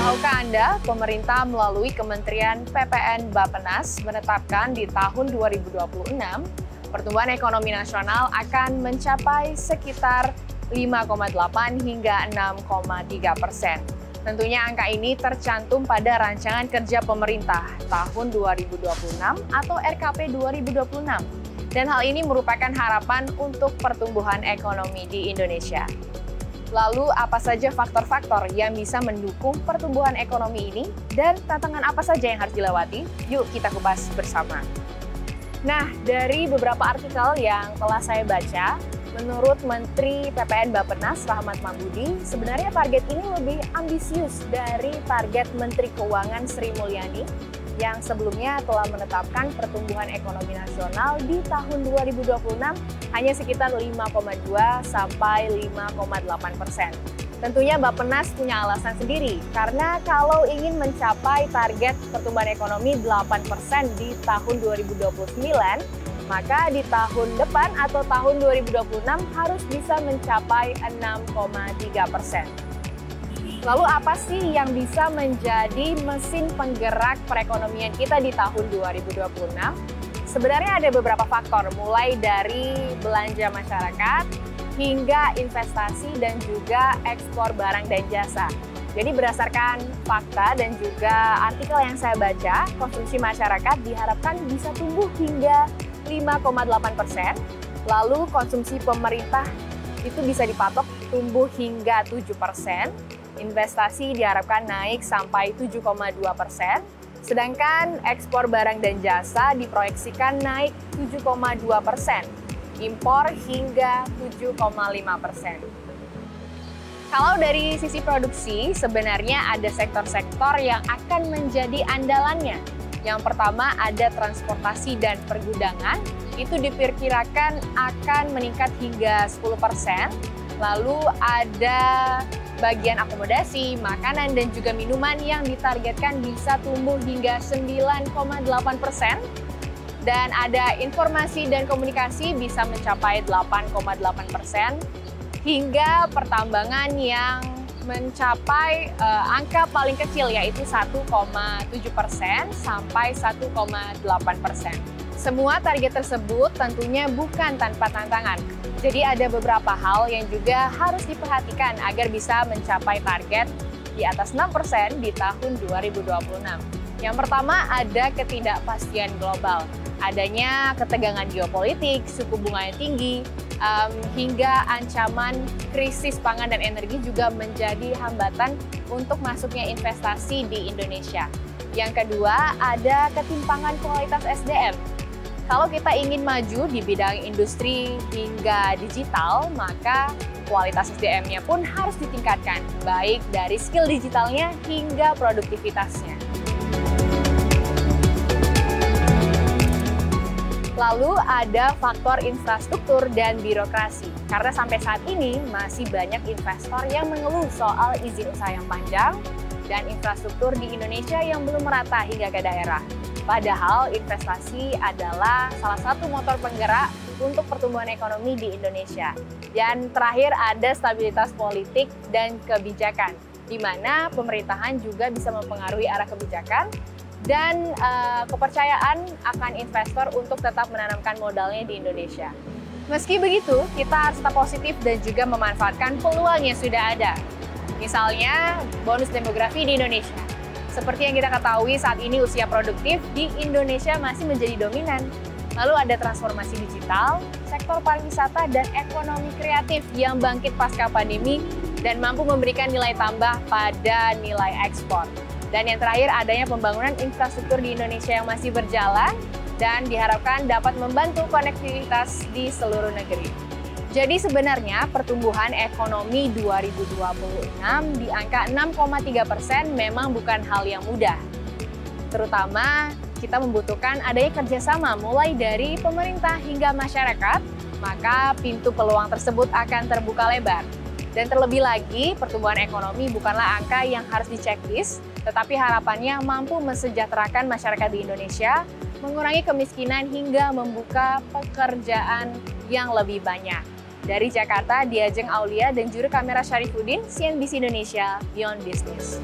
Tahukah Anda, pemerintah melalui Kementerian PPN Bappenas menetapkan di tahun 2026, pertumbuhan ekonomi nasional akan mencapai sekitar 5,8 hingga 6,3%. Tentunya angka ini tercantum pada Rancangan Kerja Pemerintah tahun 2026 atau RKP 2026. Dan hal ini merupakan harapan untuk pertumbuhan ekonomi di Indonesia. Lalu apa saja faktor-faktor yang bisa mendukung pertumbuhan ekonomi ini dan tantangan apa saja yang harus dilewati? Yuk kita kupas bersama. Nah, dari beberapa artikel yang telah saya baca, menurut Menteri PPN Bappenas Rahmat Mambudi, sebenarnya target ini lebih ambisius dari target Menteri Keuangan Sri Mulyani yang sebelumnya telah menetapkan pertumbuhan ekonomi nasional di tahun 2026 hanya sekitar 5,2 sampai 5,8%. Tentunya Bappenas punya alasan sendiri, karena kalau ingin mencapai target pertumbuhan ekonomi 8% di tahun 2029, maka di tahun depan atau tahun 2026 harus bisa mencapai 6,3%. Lalu apa sih yang bisa menjadi mesin penggerak perekonomian kita di tahun 2026? Sebenarnya ada beberapa faktor, mulai dari belanja masyarakat hingga investasi dan juga ekspor barang dan jasa. Jadi berdasarkan fakta dan juga artikel yang saya baca, konsumsi masyarakat diharapkan bisa tumbuh hingga 5,8%, lalu konsumsi pemerintah itu bisa dipatok tumbuh hingga 7%, investasi diharapkan naik sampai 7,2%, sedangkan ekspor barang dan jasa diproyeksikan naik 7,2%, impor hingga 7,5%. Kalau dari sisi produksi, sebenarnya ada sektor-sektor yang akan menjadi andalannya. Yang pertama ada transportasi dan pergudangan, itu diperkirakan akan meningkat hingga 10%. Lalu ada bagian akomodasi, makanan, dan juga minuman yang ditargetkan bisa tumbuh hingga 9,8%. Dan ada informasi dan komunikasi bisa mencapai 8,8%. Hingga pertambangan yang mencapai angka paling kecil yaitu 1,7% sampai 1,8%. Semua target tersebut tentunya bukan tanpa tantangan. Jadi ada beberapa hal yang juga harus diperhatikan agar bisa mencapai target di atas 6% di tahun 2026. Yang pertama ada ketidakpastian global. Adanya ketegangan geopolitik, suku bunga yang tinggi, hingga ancaman krisis pangan dan energi juga menjadi hambatan untuk masuknya investasi di Indonesia. Yang kedua, ada ketimpangan kualitas SDM. Kalau kita ingin maju di bidang industri hingga digital, maka kualitas SDM-nya pun harus ditingkatkan, baik dari skill digitalnya hingga produktivitasnya. Lalu ada faktor infrastruktur dan birokrasi, karena sampai saat ini masih banyak investor yang mengeluh soal izin usaha yang panjang dan infrastruktur di Indonesia yang belum merata hingga ke daerah. Padahal investasi adalah salah satu motor penggerak untuk pertumbuhan ekonomi di Indonesia. Dan terakhir ada stabilitas politik dan kebijakan, di mana pemerintahan juga bisa mempengaruhi arah kebijakan dan kepercayaan akan investor untuk tetap menanamkan modalnya di Indonesia. Meski begitu, kita harus tetap positif dan juga memanfaatkan peluang yang sudah ada. Misalnya, bonus demografi di Indonesia. Seperti yang kita ketahui saat ini usia produktif di Indonesia masih menjadi dominan. Lalu ada transformasi digital, sektor pariwisata, dan ekonomi kreatif yang bangkit pasca pandemi dan mampu memberikan nilai tambah pada nilai ekspor. Dan yang terakhir adanya pembangunan infrastruktur di Indonesia yang masih berjalan dan diharapkan dapat membantu konektivitas di seluruh negeri. Jadi sebenarnya pertumbuhan ekonomi 2026 di angka 6,3% memang bukan hal yang mudah. Terutama kita membutuhkan adanya kerjasama mulai dari pemerintah hingga masyarakat, maka pintu peluang tersebut akan terbuka lebar. Dan terlebih lagi, pertumbuhan ekonomi bukanlah angka yang harus diceklis, tetapi harapannya mampu mensejahterakan masyarakat di Indonesia, mengurangi kemiskinan hingga membuka pekerjaan yang lebih banyak. Dari Jakarta, Diajeng Aulia dan juru kamera Syarifuddin, CNBC Indonesia, Beyond Business.